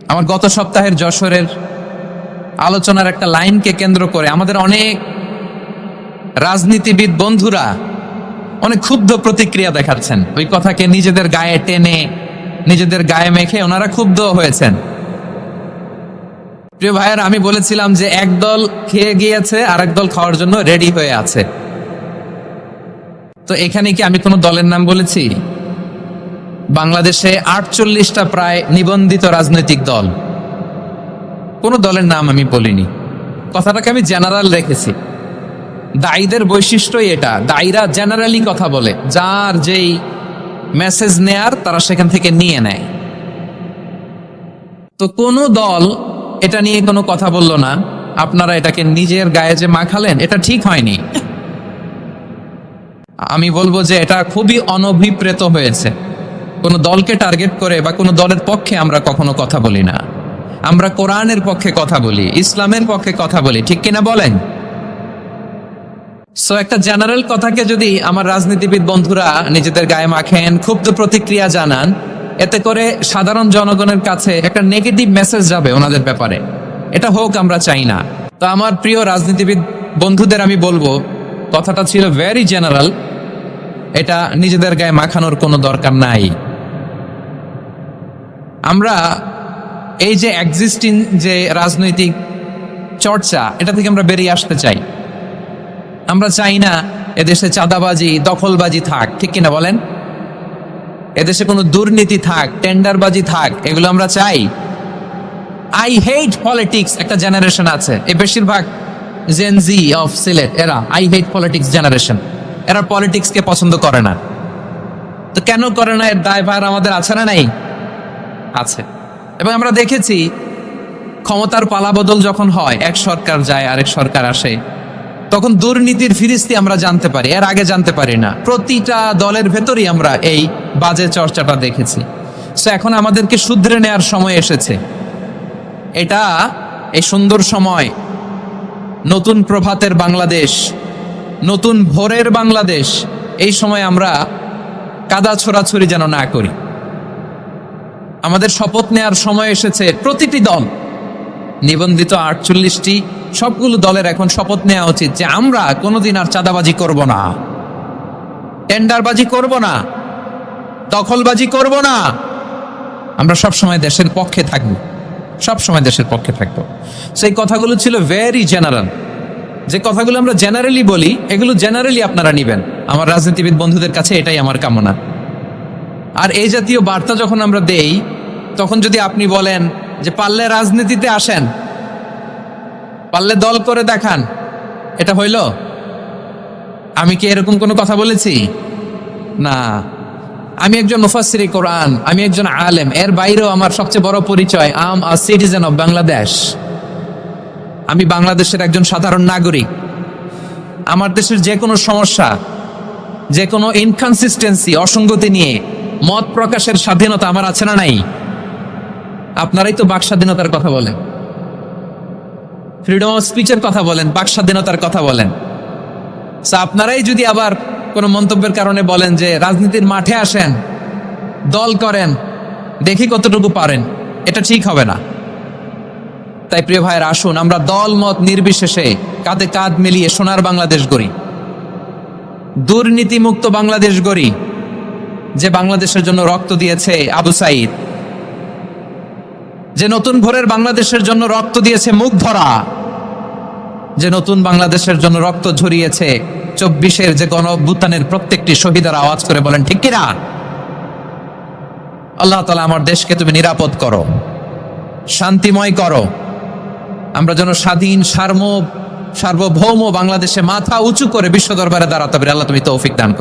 আমার গত সপ্তাহের যশোরের আলোচনার একটা লাইনকে কেন্দ্র করে আমাদের অনেক রাজনীতিবিদ বন্ধুরা অনেক ক্ষুব্ধ প্রতিক্রিয়া দেখাচ্ছেন। ওই কথাকে নিজেদের গায়ে টেনে, নিজেদের গায়ে মেখে ওনারা ক্ষুব্ধ হয়েছেন। প্রিয় ভাইয়ের, আমি বলেছিলাম যে এক দল খেয়ে গিয়েছে আর এক দল খাওয়ার জন্য রেডি হয়ে আছে। তো এখানে কি আমি কোনো দলের নাম বলেছি? বাংলাদেশে 48টা প্রায় নিবন্ধিত রাজনৈতিক দল, কোনো দলের নাম আমি বলিনি। কথাটাকে আমি জেনারেল রেখেছি। দায়ীদের বৈশিষ্ট্যই এটা, দায়ীরা জেনারেলি কথা বলে, যার যেই মেসেজ নেয়ার তারা সেখান থেকে নিয়ে নেয়। তো কোনো দল এটা নিয়ে কোনো কথা বলল না। আপনারা এটাকে নিজের গায়ে যে মাখালেন, এটা ঠিক হয়নি। আমি বলবো যে এটা খুবই অনভিপ্রেত হয়েছে। কোনো দলকে টার্গেট করে বা কোনো দলের পক্ষে আমরা কখনো কথা বলি না। আমরা কোরআনের পক্ষে কথা বলি, ইসলামের পক্ষে কথা বলি, ঠিক কিনা বলেন? সো একটা জেনারেল কথাকে যদি আমার রাজনীতিবিদ বন্ধুরা নিজেদের গায়ে মাখেন, ক্ষুব্ধ প্রতিক্রিয়া জানান, এতে করে সাধারণ জনগণের কাছে একটা নেগেটিভ মেসেজ যাবে ওনাদের ব্যাপারে। এটা হোক আমরা চাই না। তো আমার প্রিয় রাজনীতিবিদ বন্ধুদের আমি বলবো, কথাটা ছিল ভেরি জেনারেল, এটা নিজেদের গায়ে মাখানোর কোনো দরকার নাই। আমরা এই যে এক্সিস্টিং যে রাজনৈতিক চর্চা, এটা থেকে আমরা বেরিয়ে আসতে চাই। আমরা চাই না এদেশে চাঁদাবাজি, দখলবাজি থাক, ঠিক কিনা বলেন? এদেশে কোনো দুর্নীতি থাক, টেন্ডারবাজি থাক, এগুলো আমরা চাই। আই হেট পলিটিক্স একটা জেনারেশন আছে, এই বেশিরভাগ জেন জি অফ সিলেট, এরা আই হেট পলিটিক্স জেনারেশন। এরা পলিটিক্সকে পছন্দ করে না। তো কেন করে না, এর দায়ভার আমাদের আছে না নাই? আছে। এবং আমরা দেখেছি ক্ষমতার পালাবদল যখন হয়, এক সরকার যায় আরেক সরকার আসে, তখন দুর্নীতির ফিরিস্তি আমরা জানতে পারি, এর আগে জানতে পারি না। প্রতিটা দলের ভেতরই আমরা এই বাজে চর্চাটা দেখেছি। সো এখন আমাদেরকে শুধরে নেয়ার সময় এসেছে। এটা এই সুন্দর সময়, নতুন প্রভাতের বাংলাদেশ, নতুন ভোরের বাংলাদেশ, এই সময় আমরা কাদা ছোড়াছুড়ি যেন না করি। আমাদের শপথ নেয়ার সময় এসেছে। প্রতিটি দল, নিবন্ধিত 48টি, সবগুলো দলের এখন শপথ নেওয়া উচিত যে আমরা কোনোদিন আর চাঁদাবাজি করব না, টেন্ডারবাজি করব না, দখলবাজি করব না। আমরা সবসময় দেশের পক্ষে থাকব, সবসময় দেশের পক্ষে থাকবো। সেই কথাগুলো ছিল ভেরি জেনারেল। যে কথাগুলো আমরা জেনারেলি বলি, এগুলো জেনারেলি আপনারা নিবেন। আমার রাজনীতিবিদ বন্ধুদের কাছে এটাই আমার কামনা। আর এই জাতীয় বার্তা যখন আমরা দেই, তখন যদি আপনি বলেন যে পারলে রাজনীতিতে আসেন, পারলে দল করে দেখান, এটা হইল? আমি কি এরকম কোনো কথা বলেছি? না। আমি একজন মুফাসসিরে কোরআন, আমি একজন আলেম। এর বাইরেও আমার সবচেয়ে বড় পরিচয়, I am a citizen of Bangladesh. আমি বাংলাদেশের একজন সাধারণ নাগরিক। আমার দেশের যে কোনো সমস্যা, যে কোনো ইনকনসিস্টেন্সি, অসঙ্গতি নিয়ে মত প্রকাশের স্বাধীনতা আমার আছে না নাই? আপনারাই তো বাক স্বাধীনতার কথা বলেন, ফ্রিডম অফ স্পিচের কথা বলেন, বাক স্বাধীনতার কথা বলেন। আপনারাই যদি আবার কোনো মন্তব্যের কারণে বলেন যে রাজনীতির মাঠে আসেন, দল করেন, দেখি কতটুকু পারেন, এটা ঠিক হবে না। তাই প্রিয় ভাইয়ের, আসুন আমরা দল মত নির্বিশেষে কাঁধে কাঁধ মিলিয়ে সোনার বাংলাদেশ গড়ি, দুর্নীতিমুক্ত বাংলাদেশ গড়ি। যে বাংলাদেশের জন্য রক্ত দিয়েছে আবু সাইদ, যে নতুন ভোরের বাংলাদেশের জন্য রক্ত দিয়েছে মুখ ধরা, যে নতুন বাংলাদেশের জন্য রক্ত ঝরিয়েছে 24-এর যে গণ অভ্যুত্থানের প্রত্যেকটি শহীদের আওয়াজ করে বলেন ঠিক কিনা? আল্লাহ তাআলা আমার দেশকে তুমি নিরাপদ করো, শান্তিময় করো। আমরা যেন স্বাধীন, সার্বভৌম বাংলাদেশে মাথা উঁচু করে বিশ্ব দরবারে দাঁড়াতে পারি। আল্লাহ তুমি তৌফিক দান করো।